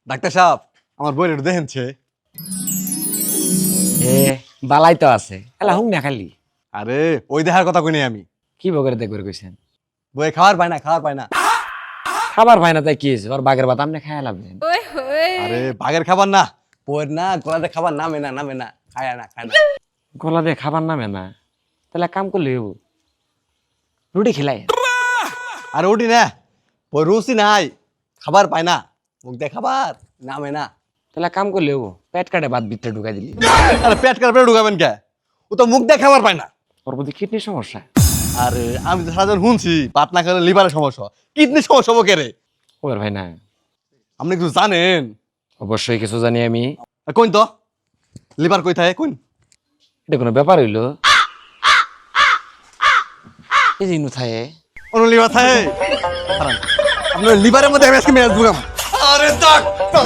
Doctor সাহেব আমার বইয়ের একটু দেখেনছে। এ বালাই তো আছে এলা হুং না খালি আরে ওই দেখার কথা কই নাই আমি। কি বগরে দেখবে কইছেন বই খাবার পায় না, খাবার পায় না। খাবার পায় না তাই কি হয়েছে ওর বাগের ভাত আপনি খাই লাভছেন আরে বাঘের খাবার না, বইয়ের না গলাতে খাবার নামে না, নামে না, খায় না, খায় না। গলা দিয়ে খাবার নামে না তাহলে কাম করলে হইব রুটি খিলাই আরে ওটি না, বই রুচি নাই, খাবার পায় না, মুখ দিয়ে খাবার নামে না। তাহলে কাম করলে হইব পেট কাটে ভাত ভিতরে ঢুকাই দিলি আরে পেট কাটবে ঢুকাবেন কে? ও তো মুখ দিয়ে খাবার পায় না। ওর প্রতি কিডনির সমস্যা আরে আমি তো সারাদিন শুনছি ভাত না খেলে লিভারের সমস্যা, কিডনির সমস্যা হবে কে রে? ওর ভাই না আপনি কিছু জানেন? অবশ্যই কিছু জানি আমি কইন তো লিভার কই থাকে কইন। এটা কোনো ব্যাপার হইলো এই যে ইনু থাকে অন্য লিভার থাকে? আপনার লিভারের মধ্যে আমি আজকে মেয়াজ বুঝাম। আরে ডাক্তার